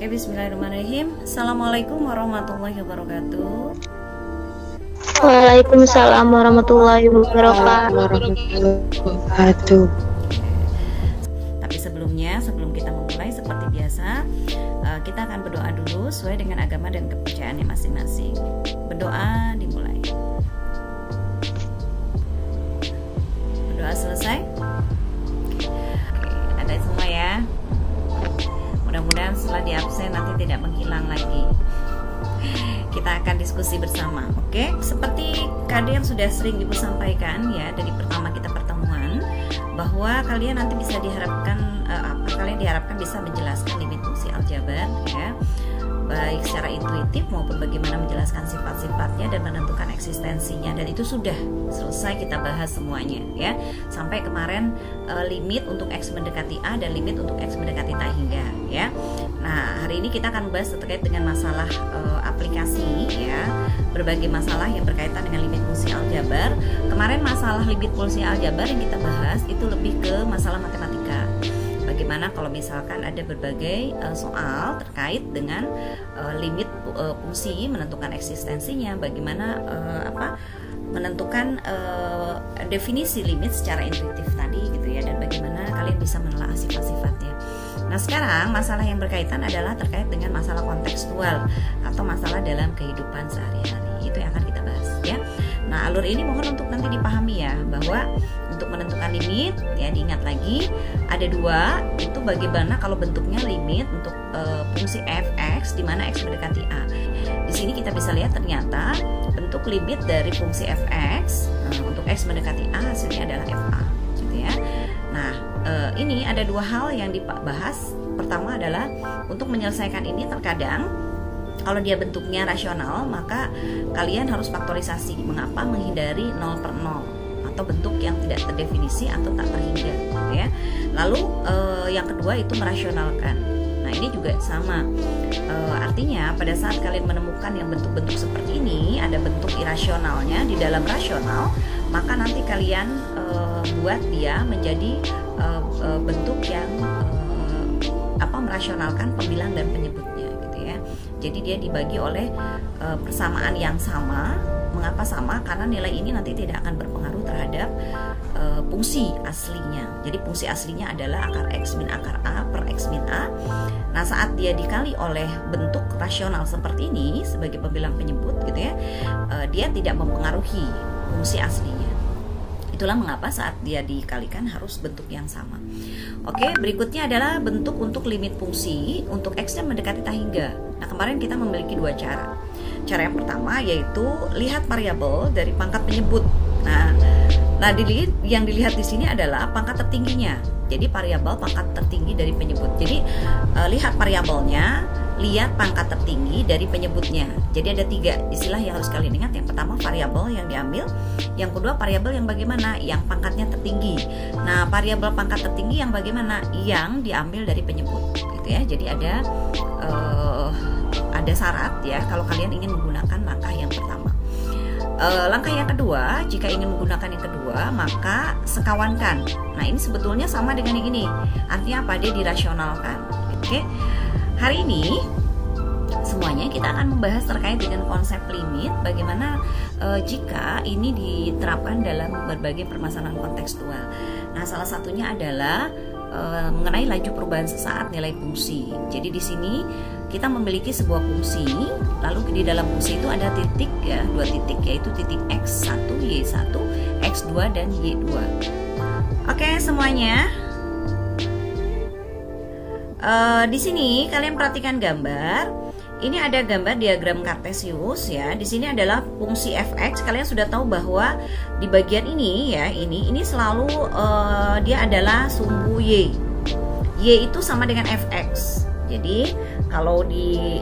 Oke, bismillahirrahmanirrahim. Assalamualaikum warahmatullahi wabarakatuh. Waalaikumsalam warahmatullahi wabarakatuh. Tapi sebelumnya, sebelum kita memulai seperti biasa, kita akan berdoa dulu sesuai dengan agama dan kepercayaannya masing-masing. Berdoa dimulai. Berdoa selesai. Oke, ada semua ya. Mudah-mudahan setelah di absen nanti tidak menghilang lagi. Kita akan diskusi bersama, oke? Seperti tadi yang sudah sering Ibu sampaikan ya dari pertama kita pertemuan, bahwa kalian nanti bisa diharapkan kalian diharapkan bisa menjelaskan limit fungsi aljabar ya, baik secara intuitif maupun bagaimana menjelaskan sifat-sifatnya dan menentukan eksistensinya, dan itu sudah selesai kita bahas semuanya ya, sampai kemarin limit untuk X mendekati A dan limit untuk X mendekati tak hingga ya. Nah, hari ini kita akan membahas terkait dengan masalah aplikasi ya, berbagai masalah yang berkaitan dengan limit fungsi aljabar. Kemarin masalah limit fungsi aljabar yang kita bahas itu lebih ke masalah matematika. Bagaimana kalau misalkan ada berbagai soal terkait dengan limit fungsi, menentukan eksistensinya, bagaimana menentukan definisi limit secara intuitif tadi gitu ya, dan bagaimana kalian bisa menelaah sifat-sifatnya. Nah, sekarang masalah yang berkaitan adalah terkait dengan masalah kontekstual atau masalah dalam kehidupan sehari-hari. Itu yang akan kita bahas ya. Nah, alur ini mohon untuk nanti dipahami ya, bahwa untuk menentukan limit ya, diingat lagi ada dua, itu bagaimana kalau bentuknya limit untuk fungsi f(x) di mana x mendekati a. Di sini kita bisa lihat ternyata bentuk limit dari fungsi f(x) untuk x mendekati a hasilnya adalah fa gitu ya. Nah, ini ada dua hal yang dibahas. Pertama adalah untuk menyelesaikan ini terkadang kalau dia bentuknya rasional, maka kalian harus faktorisasi. Mengapa? Menghindari 0 per 0 atau bentuk yang tidak terdefinisi atau tak terhingga ya. Lalu yang kedua itu merasionalkan. Nah, ini juga sama. Artinya pada saat kalian menemukan yang bentuk-bentuk seperti ini, ada bentuk irasionalnya di dalam rasional, maka nanti kalian buat dia menjadi bentuk yang merasionalkan pembilang dan penyebutnya gitu ya. Jadi dia dibagi oleh persamaan yang sama. Mengapa sama? Karena nilai ini nanti tidak akan berpengaruh terhadap fungsi aslinya. Jadi fungsi aslinya adalah akar X min akar A per X min A. Nah, saat dia dikali oleh bentuk rasional seperti ini sebagai pembilang penyebut gitu ya, dia tidak mempengaruhi fungsi aslinya. Itulah mengapa saat dia dikalikan harus bentuk yang sama. Oke, berikutnya adalah bentuk untuk limit fungsi untuk X-nya mendekati tak hingga. Nah, kemarin kita memiliki dua cara. Cara yang pertama yaitu lihat variabel dari pangkat penyebut. Nah, yang dilihat di sini adalah pangkat tertingginya. Jadi variabel pangkat tertinggi dari penyebut. Jadi lihat variabelnya, lihat pangkat tertinggi dari penyebutnya. Jadi ada tiga istilah yang harus kalian ingat. Yang pertama variabel yang diambil, yang kedua variabel yang bagaimana, yang pangkatnya tertinggi. Nah, variabel pangkat tertinggi yang bagaimana, yang diambil dari penyebut gitu ya. Jadi ada syarat ya kalau kalian ingin menggunakan langkah yang pertama. Langkah yang kedua, jika ingin menggunakan yang kedua, maka sekawankan. Nah, ini sebetulnya sama dengan yang ini. Artinya apa? Dia dirasionalkan. Oke. Hari ini semuanya kita akan membahas terkait dengan konsep limit, bagaimana jika ini diterapkan dalam berbagai permasalahan kontekstual. Nah, salah satunya adalah mengenai laju perubahan sesaat nilai fungsi. Jadi di sini kita memiliki sebuah fungsi, lalu di dalam fungsi itu ada titik ya, dua titik, yaitu titik x1, y1, x2 dan y2. Oke, semuanya. Di sini kalian perhatikan gambar. Ini ada gambar diagram Cartesius ya. Di sini adalah fungsi f(x). Kalian sudah tahu bahwa di bagian ini ya, ini selalu dia adalah sumbu y. Y itu sama dengan f(x). Jadi kalau di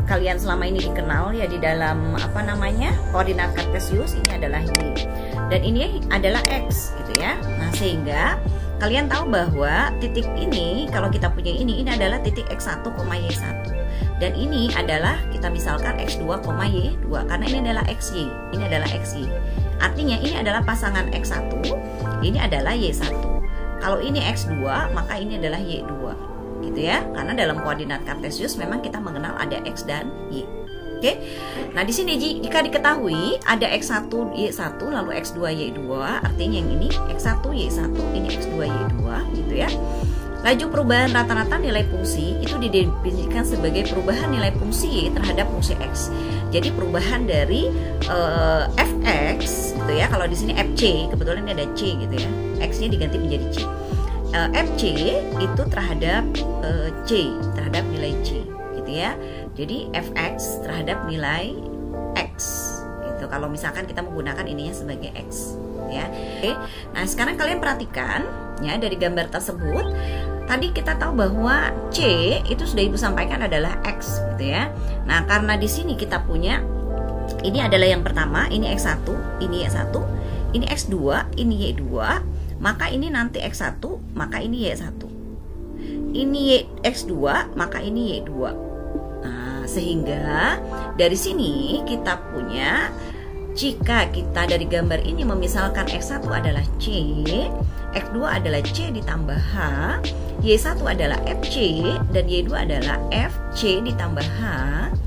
kalian selama ini dikenal ya di dalam koordinat Cartesius, ini adalah y dan ini adalah x gitu ya. Nah, sehingga kalian tahu bahwa titik ini, kalau kita punya ini adalah titik x1, y1. Dan ini adalah kita misalkan x2, y2, karena ini adalah xy, ini adalah xy. Artinya ini adalah pasangan x1, ini adalah y1. Kalau ini x2, maka ini adalah y2. gitu ya. Karena dalam koordinat kartesius memang kita mengenal ada X dan Y. Oke. Nah, di sini jika diketahui ada X1, Y1, lalu X2, Y2, artinya yang ini X1, Y1, ini X2, Y2 gitu ya. Laju perubahan rata-rata nilai fungsi itu didefinisikan sebagai perubahan nilai fungsi Y terhadap fungsi X. Jadi perubahan dari fx gitu ya. Kalau di sini fc, kebetulan ini ada c gitu ya. X-nya diganti menjadi c. Fc itu terhadap c, terhadap nilai c gitu ya. Jadi fx terhadap nilai x gitu. Kalau misalkan kita menggunakan ininya sebagai x ya. Oke. Nah, sekarang kalian perhatikan ya dari gambar tersebut. Tadi kita tahu bahwa C itu sudah Ibu sampaikan adalah X gitu ya. Nah, karena di sini kita punya ini adalah yang pertama, ini X1, ini Y1, ini X2, ini Y2, maka ini nanti X1, maka ini Y1. Ini X2, maka ini Y2. Nah, sehingga dari sini kita punya, jika kita dari gambar ini memisalkan X1 adalah C, X2 adalah C ditambah H, Y1 adalah FC, dan Y2 adalah FC ditambah H.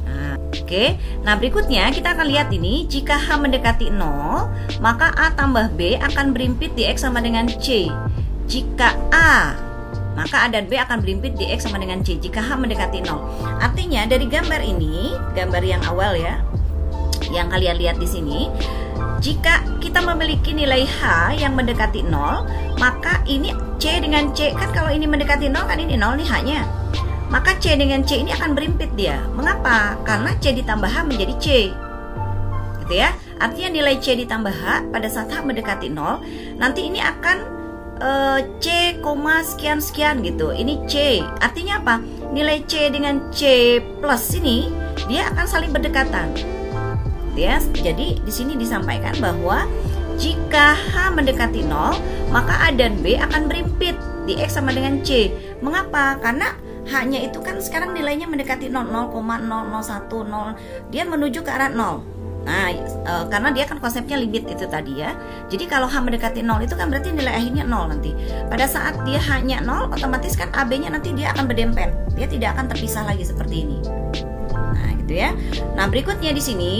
Nah, oke. Nah, berikutnya kita akan lihat ini, jika H mendekati 0, maka A tambah B akan berimpit di X sama dengan C. Jika A, maka A dan B akan berimpit di X sama dengan C jika H mendekati 0. Artinya dari gambar ini, gambar yang awal ya, yang kalian lihat di sini, jika kita memiliki nilai H yang mendekati 0, maka ini C dengan C, kan kalau ini mendekati 0 kan ini 0 nih H-nya. Maka C dengan C ini akan berimpit dia. Mengapa? Karena C ditambah H menjadi C. Gitu ya. Artinya nilai C ditambah H pada saat H mendekati 0, nanti ini akan C, sekian-sekian gitu. Ini C. Artinya apa? Nilai C dengan C plus ini dia akan saling berdekatan. Ya, jadi di sini disampaikan bahwa jika H mendekati 0, maka A dan B akan berimpit di X sama dengan C. Mengapa? Karena H-nya itu kan sekarang nilainya mendekati 0, 0,001, 0. Dia menuju ke arah 0. Nah, karena dia kan konsepnya limit itu tadi ya. Jadi kalau H mendekati 0 itu kan berarti nilai akhirnya 0 nanti. Pada saat dia H-nya 0, otomatis kan AB-nya nanti dia akan berdempet. Dia tidak akan terpisah lagi seperti ini. Nah, gitu ya. Nah, berikutnya di sini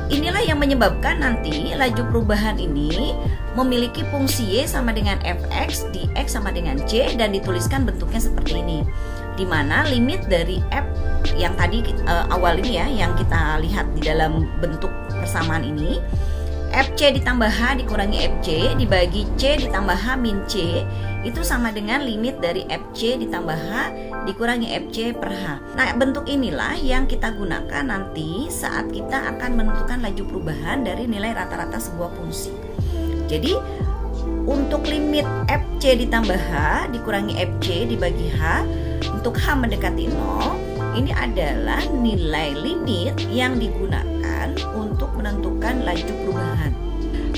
inilah yang menyebabkan nanti laju perubahan ini memiliki fungsi Y sama dengan fx di X sama dengan C, dan dituliskan bentuknya seperti ini, dimana limit dari F yang tadi awal ini ya, yang kita lihat di dalam bentuk persamaan ini, FC ditambah H dikurangi FC dibagi C ditambah H min C, itu sama dengan limit dari FC ditambah H dikurangi FC per H. Nah, bentuk inilah yang kita gunakan nanti saat kita akan menentukan laju perubahan dari nilai rata-rata sebuah fungsi. Jadi untuk limit FC ditambah H dikurangi FC dibagi H untuk H mendekati 0, ini adalah nilai limit yang digunakan untuk menentukan laju perubahan.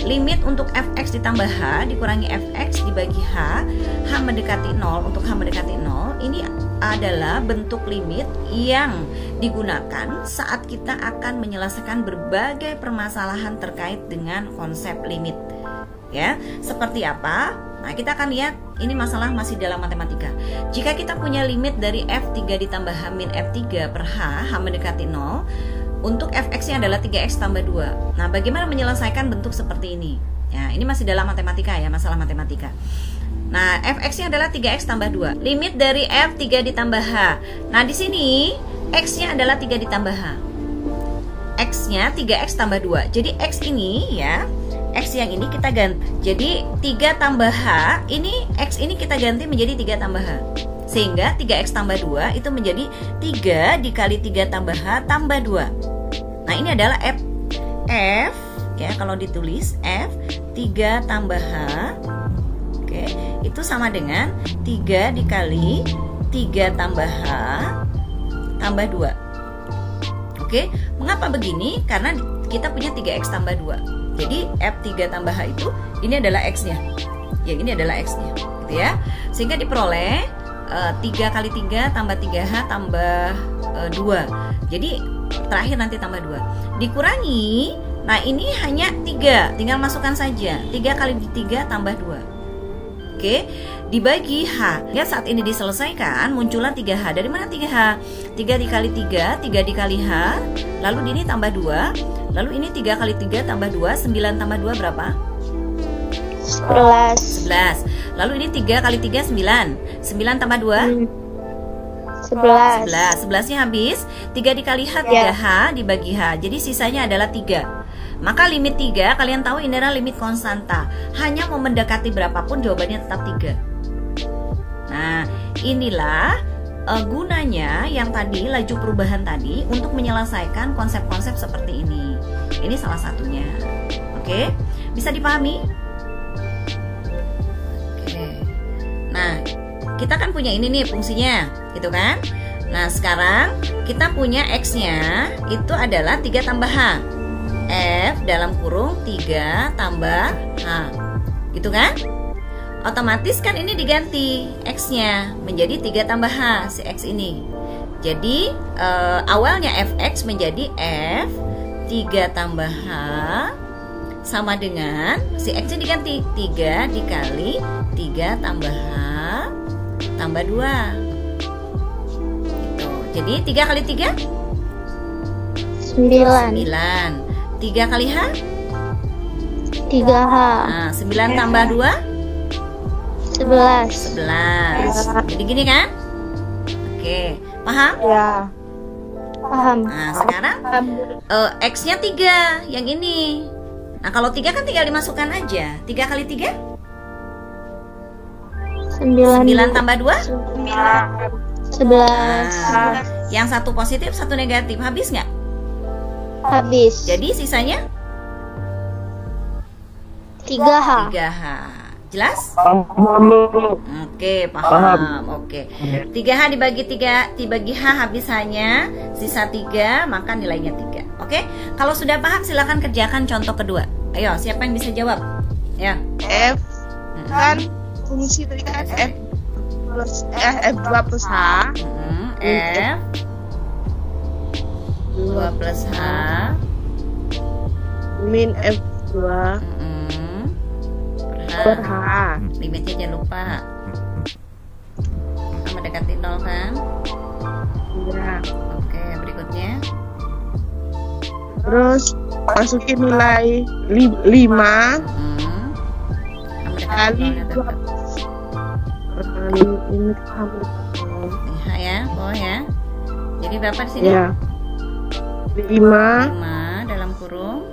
Limit untuk fx ditambah H dikurangi fx dibagi H, H mendekati 0, untuk H mendekati 0, ini adalah bentuk limit yang digunakan saat kita akan menyelesaikan berbagai permasalahan terkait dengan konsep limit. Ya, seperti apa? Nah, kita akan lihat, ini masalah masih dalam matematika. Jika kita punya limit dari F3 ditambah H min F3 per H, H mendekati 0, untuk fx-nya adalah 3x tambah 2. Nah, bagaimana menyelesaikan bentuk seperti ini? Ya, ini masih dalam matematika ya, masalah matematika. Nah, fx-nya adalah 3x tambah 2. Limit dari F3 ditambah H. Nah, di sini x-nya adalah 3 ditambah H. X-nya 3x tambah 2. Jadi x ini ya, X yang ini kita ganti. Jadi 3 tambah H, ini X ini kita ganti menjadi 3 tambah H. Sehingga 3X tambah 2 itu menjadi 3 dikali 3 tambah H tambah 2. Nah, ini adalah F ya, kalau ditulis F 3 tambah H. Oke, itu sama dengan 3 dikali 3 tambah H tambah 2. Oke, mengapa begini? Karena kita punya 3X tambah 2. Jadi F3 tambah H itu, ini adalah X-nya. Yang ini adalah X-nya, gitu ya. Sehingga diperoleh 3 kali 3 tambah 3H tambah 2. Jadi terakhir nanti tambah 2. Dikurangi, nah ini hanya 3, tinggal masukkan saja. 3 kali 3 tambah 2. Oke, dibagi H. Ya, saat ini diselesaikan muncullah 3H. Dari mana 3H? 3 dikali 3, 3 dikali H. Lalu ini tambah 2. Lalu ini 3 kali 3 tambah 2, 9 tambah 2 berapa? 11. Lalu ini 3 kali 3, 9. 9 tambah 2? 11. 11-nya habis. 3 dikali H, 3H dibagi H. Jadi sisanya adalah 3. Maka limit 3, kalian tahu ini adalah limit konstanta. Hanya mau mendekati berapapun jawabannya tetap 3. Nah, inilah gunanya yang tadi, laju perubahan tadi, untuk menyelesaikan konsep-konsep seperti ini. Ini salah satunya. Oke, bisa dipahami? Oke. Nah, kita kan punya ini nih fungsinya, gitu kan? Nah, sekarang kita punya X-nya itu adalah 3 tambah H. F dalam kurung 3 tambah H, gitu kan? Otomatis kan ini diganti X-nya menjadi 3 tambah H, si X ini. Jadi awalnya Fx menjadi F 3 tambah H sama dengan si X-nya diganti 3 dikali 3 tambah H tambah 2 gitu. Jadi 3 kali 3? 9. 3 kali H? 3H. Nah, 9 tambah 2? 11. 11. Jadi gini kan? Oke, paham? Ya. Paham. Nah, sekarang X-nya 3, yang ini. Nah, kalau 3 kan tinggal dimasukkan aja. 3 kali 3? 9 tambah 2? 11. Nah, yang satu positif, satu negatif. Habis nggak? Habis. Jadi sisanya 3H. 3H. Jelas? Oke, paham. Oke. 3H dibagi H habis hanya sisa 3, maka nilainya 3. Oke? Kalau sudah paham silakan kerjakan contoh kedua. Ayo, siapa yang bisa jawab? Ya. F kan fungsi tadi kan F2 plus H. F 2 plus H min F2 per H. Limitnya jangan lupa sama dekati 0 kan? Ya. Oke, berikutnya Terus masukin nilai 5 kali 2 ini kamu H ya, bawah ya. Jadi berapa di sini? ya 5 dalam kurung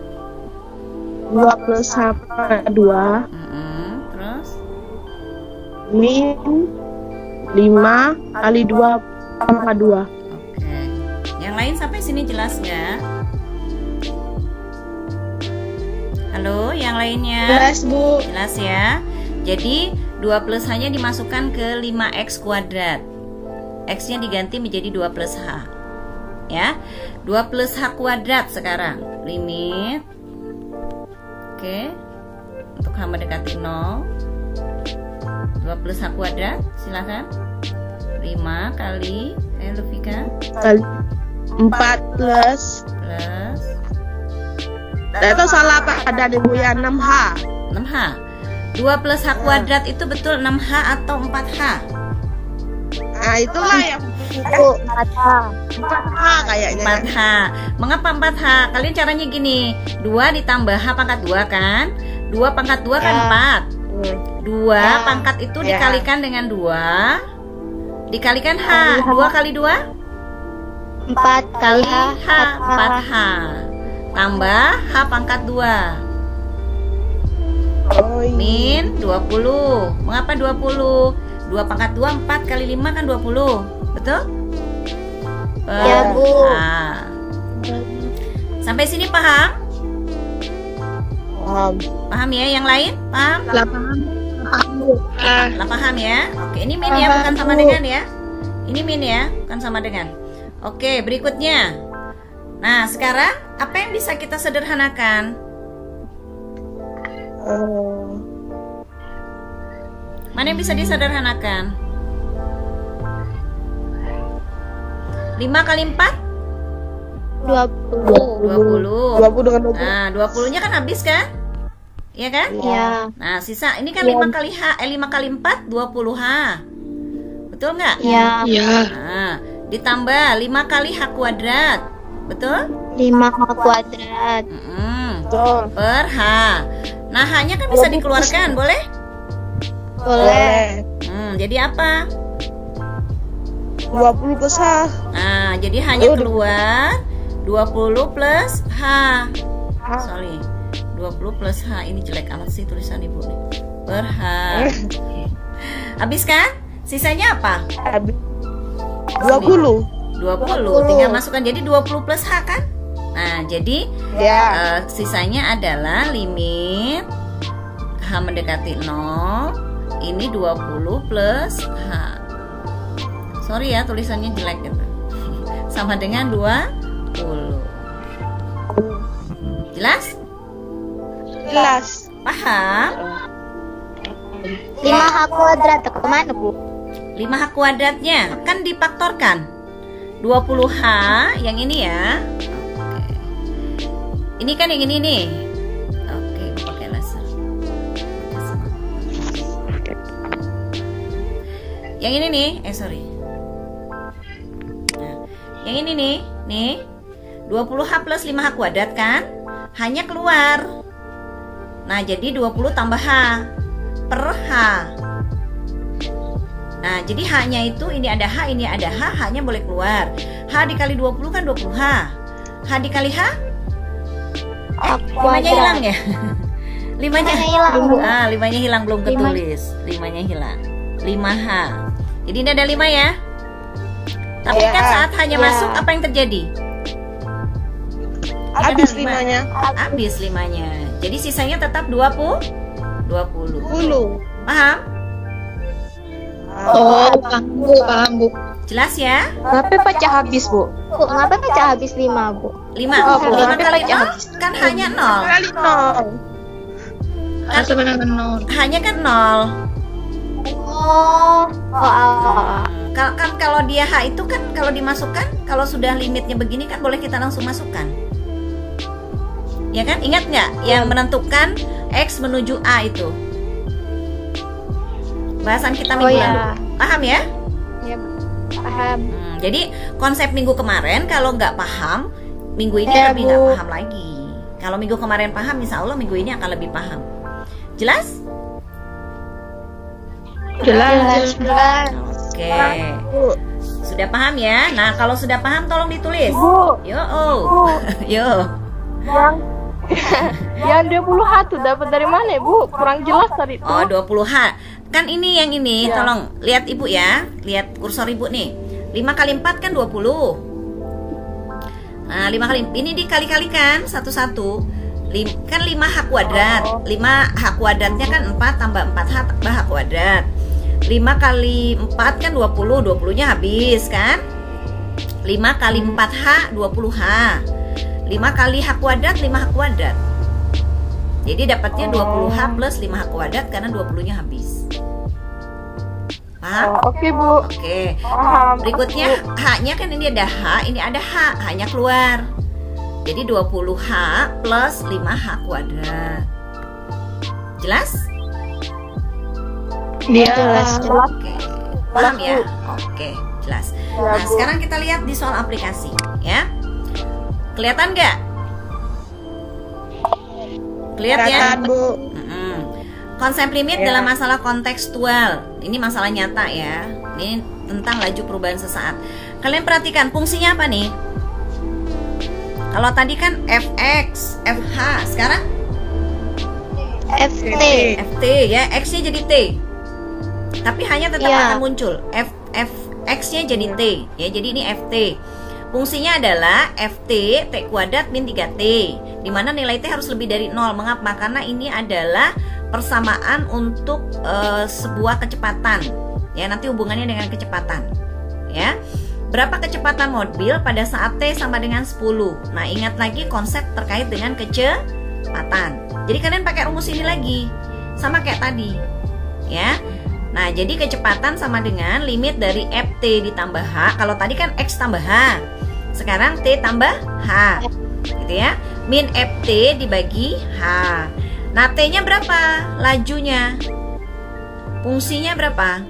2 plus H per 2 terus min 5 kali 2 tambah 2. Oke. Yang lain sampai sini jelas nggak? Halo, yang lainnya? Jelas, Bu. Jelas ya. Jadi 2 plus H-nya dimasukkan ke 5x kuadrat. X-nya diganti menjadi 2 plus H. Ya, 2 plus H kuadrat sekarang. Limit. Oke. Untuk H mendekati 0. 2 plus H kuadrat, silakan. 5 kali Lufika Kali 4 plus itu salah Pak, ada di Bu ya 6H. 6H. 2 plus H kuadrat itu betul 6H atau 4H? Nah, itulah yang Itu 4H. 4H kayaknya. 4H. Mengapa 4H? Kalian caranya gini, 2 ditambah H pangkat 2 kan? 2 pangkat 2 kan 4. 2 pangkat itu dikalikan dengan 2 dikalikan H. 2 kali 2? 4 kali H. 4H. Tambah H pangkat 2 Oh, iya. min 20. Mengapa 20? 2 pangkat 2, 4 kali 5 kan 20. Betul? Ya, Bu. Sampai sini paham? Paham. Paham ya? Yang lain? Paham? Paham, Bu. Lah paham ya? Oke, ini min ya, bukan sama dengan ya. Ini min ya, bukan sama dengan. Oke, berikutnya. Nah, sekarang apa yang bisa kita sederhanakan? Mana yang bisa disederhanakan? 5 kali 4? 20. 20. 20 dengan 20. Nah, 20-nya kan habis kan? Iya kan? Ya. Nah, sisa ini kan Iya. 5 kali H, 5 kali 4 20H. Betul nggak? Ya. Nah, ditambah 5 kali H kuadrat. Betul? 5H kuadrat. Betul. Per H. Nah, H-nya kan bisa dikeluarkan, boleh? Boleh. Jadi apa? 20 plus H. Nah, jadi H-nya keluar 20 plus H. Sorry, 20 plus H. Ini jelek amat sih tulisan ibu nih. Per H. Habis kan? Sisanya apa? Habis. 20. 20. Tinggal masukkan jadi 20 plus H kan? Nah, jadi Ya. sisanya adalah limit H mendekati 0. Ini 20 plus H. Sorry ya tulisannya jelek gitu. Sama dengan 20. Jelas? Jelas. Paham? 5H kuadrat kemana, Bu? 5H kuadratnya kan difaktorkan. 20H yang ini ya. Oke. Ini kan yang ini nih. Oke, pakai laser. Yang ini nih, sorry. Nah, yang ini nih 20H plus 5H kuadrat kan? Hanya keluar. Nah, jadi 20 tambah H per H. Nah, jadi H-nya itu ini ada H, ini ada H, H-nya boleh keluar. H dikali 20 kan 20H. H dikali H? Limanya hilang ya? Limanya hilang. Limanya hilang, belum ketulis. Limanya hilang. 5H. Jadi ini ada 5 ya. Tapi kan saat H-nya masuk, apa yang terjadi? Habis Ada 5. 5-nya. Habis 5-nya. Jadi sisanya tetap 20. 10. Paham? Oh, paham bu. Jelas ya? Kenapa pecah habis bu? Bu, ngapa pecah habis 5, Bu? 5. Oh, 5 berarti kali pecah 0 kan hanya 0. Kali 0. Sebenarnya nol. Hanya kan 0. Kan kalau dia H itu kan kalau dimasukkan, kalau sudah limitnya begini kan boleh kita langsung masukkan. Ya kan? Ingat nggak yang menentukan X menuju A itu? Bahasan kita minggu lalu. Paham ya? Ya, paham. Jadi konsep minggu kemarin kalau nggak paham, minggu ini Ya, lebih Bu. nggak paham lagi. Kalau minggu kemarin paham, insya Allah minggu ini akan lebih paham. Jelas? Jelas. Oke. Sudah paham ya? Nah, kalau sudah paham tolong ditulis. Yo, yo. Yang 20H tuh dapat dari mana bu? Kurang jelas tadi tuh. Oh, 20H. Kan ini yang ini, tolong lihat Ibu ya. Lihat kursor Ibu nih. 5 kali 4 kan 20. Nah, 5 kali ini dikali-kalikan satu-satu. Kan 5H kuadrat. 5H kuadratnya kan 4 tambah 4H tambah H kuadrat. 5 kali 4 kan 20. 20-nya habis kan? 5 kali 4H 20H. 5 kali H kuadrat 5H kuadrat. Jadi dapatnya 20H plus 5H kuadrat karena 20-nya habis. Paham? Oke bu. Oke. Paham. Berikutnya H-nya kan ini ada H, ini ada H, H-nya keluar. Jadi 20H plus 5H kuadrat. Jelas? Jelas. Oke. Paham ya? Oke, jelas. Nah, sekarang kita lihat di soal aplikasi ya. Kelihatan nggak? Kelihatan ya? Kelihatan, Bu. Konsep limit dalam masalah kontekstual. Ini masalah nyata ya. Ini tentang laju perubahan sesaat. Kalian perhatikan fungsinya apa nih? Kalau tadi kan fx, fh, sekarang FT. ft ya, x-nya jadi t. Tapi hanya tetap Iya. akan muncul x-nya jadi t ya. Jadi ini ft. Fungsinya adalah ft t kuadrat min 3t, di mana nilai t harus lebih dari 0. Mengapa? Karena ini adalah persamaan untuk sebuah kecepatan. Ya, nanti hubungannya dengan kecepatan. Ya. Berapa kecepatan mobil pada saat t sama dengan 10? Nah, ingat lagi konsep terkait dengan kecepatan. Jadi kalian pakai rumus ini lagi. Sama kayak tadi. Ya. Nah, jadi kecepatan sama dengan limit dari ft ditambah h. Kalau tadi kan x tambah h. Sekarang t tambah h. Gitu ya. Min ft dibagi h. Nah, T-nya berapa? Lajunya. Fungsinya berapa?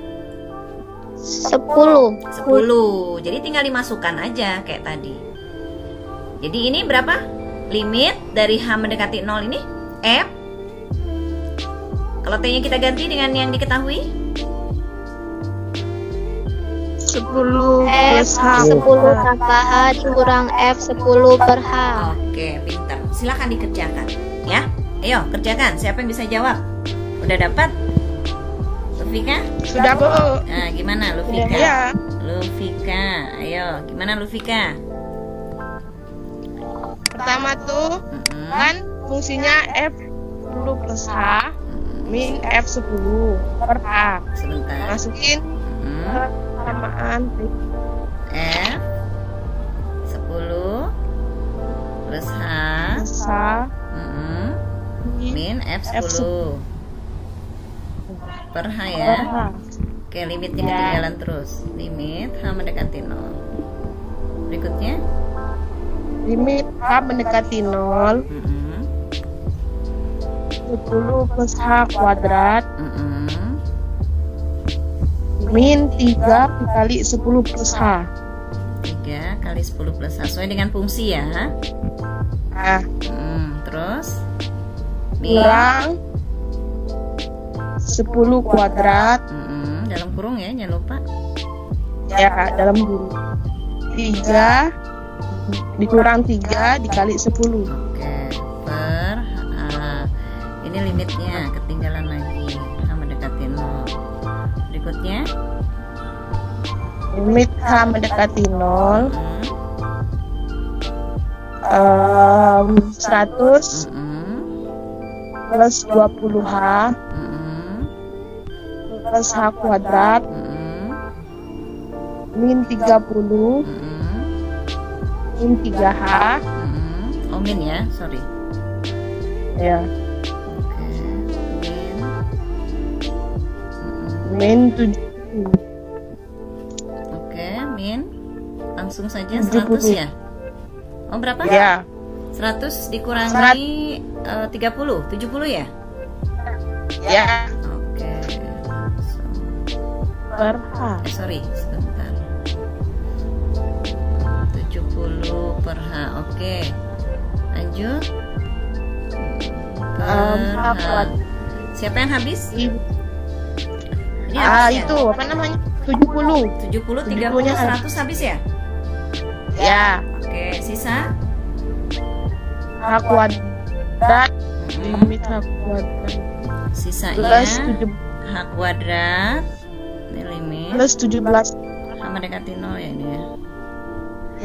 10. 10. Jadi tinggal dimasukkan aja kayak tadi. Jadi ini berapa? Limit dari H mendekati 0 ini F. Kalau T-nya kita ganti dengan yang diketahui 10 F plus H. 10 tambah H dikurang F 10 per H. Oke, pintar. Silakan dikerjakan ya. Ayo, kerjakan. Siapa yang bisa jawab? Udah dapat? Lufika? Sudah, Bu. Nah, gimana Lufika? Ya. Lufika, ayo. Gimana Lufika? Pertama tuh Mm-mm. kan fungsinya F 10 plus H min F 10 per H. Sebentar. Masukin Mm-mm. samaan F 10 plus H plus H mm-mm, min F F 10 per H per ya. H. Oke, limitnya Ya. ketinggalan terus. Limit H mendekati 0. Berikutnya Limit H mendekati 0, mm-mm, 10 plus H kuadrat mm-mm, min 3 dikali 10 plus H. 3 kali 10 plus H sesuai dengan fungsi ya. Nah, Terus min kurang 10 kuadrat dalam kurung ya, jangan lupa. ya dalam dulu 3 dikurang 3 dikali 10. Oke, per H. Ini limitnya, ketinggalan lagi. H mendekati 0. Berikutnya Limit H mendekati 0, mm, 100 plus 20H plus H kuadrat min 30 min 3H Oh, min ya, sorry. ya Oke, min 7 Oke, min. Langsung saja 70. 100 ya. Oh, berapa? ya 100 dikurangi 30, 70 ya? ya Oke. per H. Sorry, sebentar. 70 per H. Oke. Lanjut. Per H H. kuadrat. Siapa yang habis? Ini Ah, habis ya? itu apa namanya 70 70, 30, 70-nya 100 habis ya? ya Oke, sisa? H kuadrat Mm-mm. limit H kuadrat Sisanya plus 7 H kuadrat. Ini limit. plus 17 H mendekati 0 ya ini ya.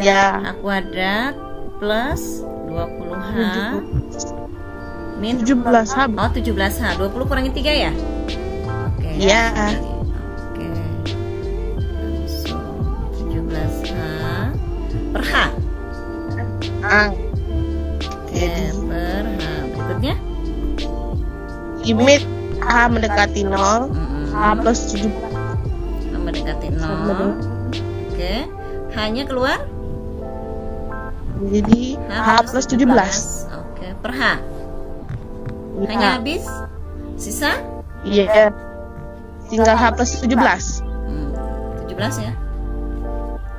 ya H kuadrat plus 20H min 17 H. Oh, 17H. 20 kurangi 3 ya? Oke. Iya. Oke. Langsung 17H per H. Ah, Oke, per H. Berikutnya? limit H mendekati 0, Mm-mm. H plus 17 H mendekati 0. Sama. Oke. H-nya keluar? jadi H plus 17 Oke, per H. Hanya ya. habis? Sisa? Iya, tinggal H plus 17 17 ya?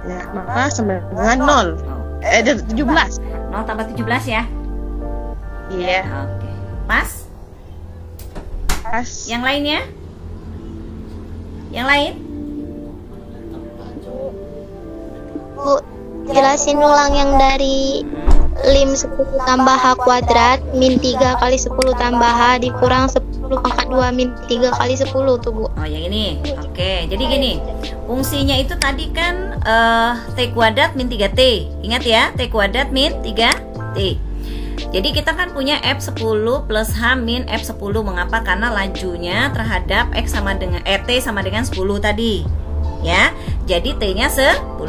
ya, maka sama dengan 0 17 0 tambah 17 ya? iya Oke. Pas? pas Yang lainnya? Yang lain? Bu, jelasin ulang yang dari lim 10 tambah H kuadrat min 3 kali 10 tambah H dikurang 10 pangkat 2 min 3 kali 10 tuh Bu. Oh, yang ini. Oke, jadi gini. Fungsinya itu tadi kan T kuadrat min 3T. Ingat ya, T kuadrat min 3T. Jadi kita kan punya F10 plus H min F10. Mengapa? Karena lajunya terhadap X sama dengan T sama dengan 10 tadi. Ya. Jadi T-nya 10.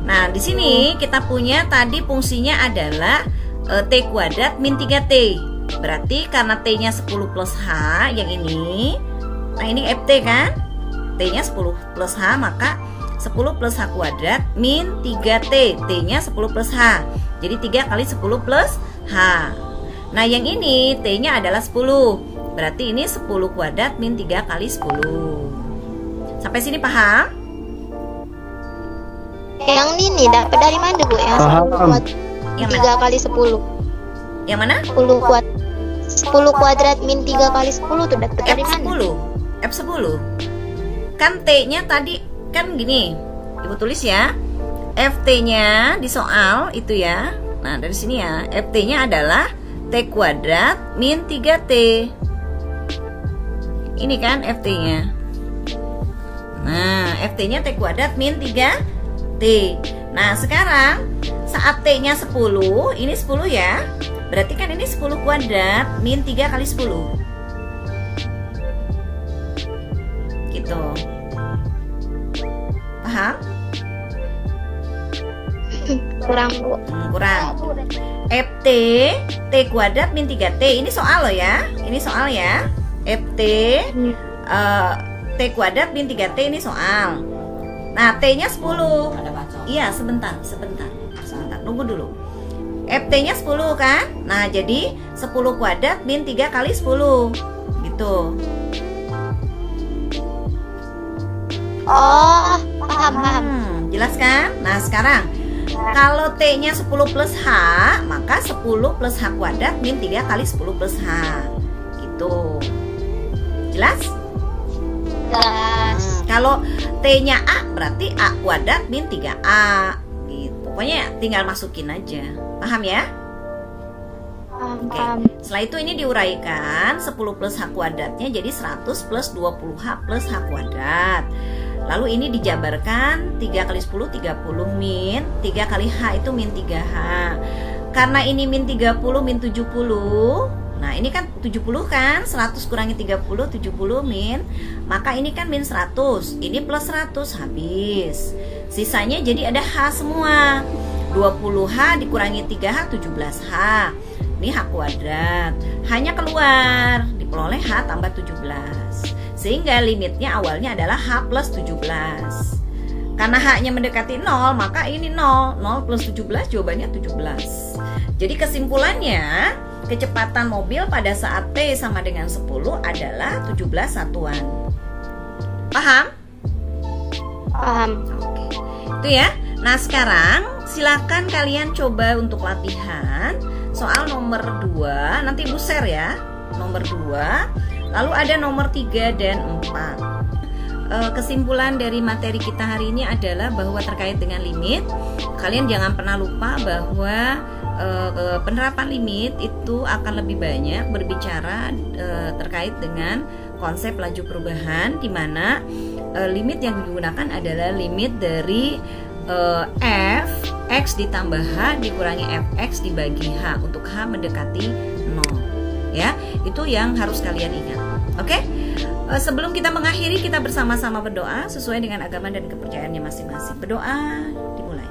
Nah, di sini kita punya tadi fungsinya adalah T kuadrat min 3T. Berarti karena T-nya 10 plus H yang ini. Nah, ini FT kan? T-nya 10 plus H, maka 10 plus H kuadrat min 3T. T-nya 10 plus H. Jadi 3 kali 10 plus H. Nah yang ini T-nya adalah 10. Berarti ini 10 kuadrat min 3 kali 10. Sampai sini paham? Yang ini dapat dari mana Bu? Yang 10 kuadrat Yang 3 kali 10. Yang mana? 10 kuadrat min 3 kali 10 tuh dapat dari mana? F10. Kan T-nya tadi kan gini. Ibu tulis ya. FT-nya di soal itu ya. Nah, dari sini ya. FT-nya adalah T kuadrat min 3T. Ini kan FT-nya. Nah, FT-nya T kuadrat min 3T. Nah, sekarang saat T-nya 10, ini 10 ya. Berarti kan ini 10 kuadrat min 3 kali 10. Gitu. Paham? Kurang Bu. Kurang. FT T kuadrat min 3T. Ini soal loh ya. Ini soal ya. FT T kuadrat min 3T ini soal. Nah, T-nya 10. Iya, sebentar. Nunggu dulu. FT-nya 10 kan? Nah, jadi 10 kuadrat min 3 kali 10. Gitu. Oh, paham. Jelas kan? Nah, sekarang kalau T-nya 10 plus H, maka 10 plus H kuadrat min 3 kali 10 plus H. Gitu. Jelas? Jelas. Kalau T-nya A, berarti A kuadrat min 3A. Gitu. Pokoknya tinggal masukin aja. Paham ya? Oke. Setelah itu ini diuraikan 10 plus H kuadratnya jadi 100 plus 20H plus H kuadrat. Lalu ini dijabarkan 3 kali 10 30 min 3 kali H itu min 3H. Karena ini min 30 min 70. Nah ini kan 70 kan, 100 kurangi 30 70 min. Maka ini kan min 100. Ini plus 100 habis. Sisanya jadi ada H semua. 20H dikurangi 3H 17H. Ini H kuadrat. Hanya keluar diperoleh H tambah 17. Sehingga limitnya awalnya adalah H plus 17. Karena H-nya mendekati 0, maka ini 0. 0 plus 17 jawabannya 17. Jadi kesimpulannya, kecepatan mobil pada saat T sama dengan 10 adalah 17 satuan. Paham? Paham. Oke. Itu ya. Nah, sekarang silakan kalian coba untuk latihan soal nomor 2. Nanti Ibu share ya. Nomor 2. Lalu ada nomor 3 dan 4. Kesimpulan dari materi kita hari ini adalah bahwa terkait dengan limit, kalian jangan pernah lupa bahwa penerapan limit itu akan lebih banyak berbicara terkait dengan konsep laju perubahan, di mana limit yang digunakan adalah limit dari f x ditambah h dikurangi fx dibagi h untuk h mendekati 0. Ya, itu yang harus kalian ingat. Oke? Sebelum kita mengakhiri, kita bersama-sama berdoa sesuai dengan agama dan kepercayaannya masing-masing. Berdoa dimulai.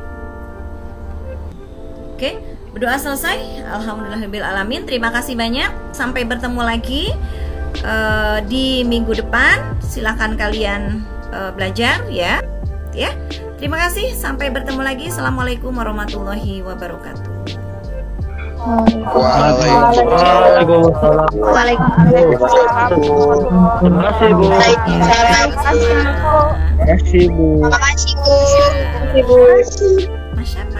Oke, berdoa selesai. Alhamdulillahirabbil alamin. Terima kasih banyak. Sampai bertemu lagi di minggu depan. Silakan kalian belajar ya. Ya. Terima kasih. Sampai bertemu lagi. Assalamualaikum warahmatullahi wabarakatuh. Waalaikumsalam. Terima kasih Bu. Terima kasih Bu. Terima kasih Bu. Terima kasih Bu. Masya Allah.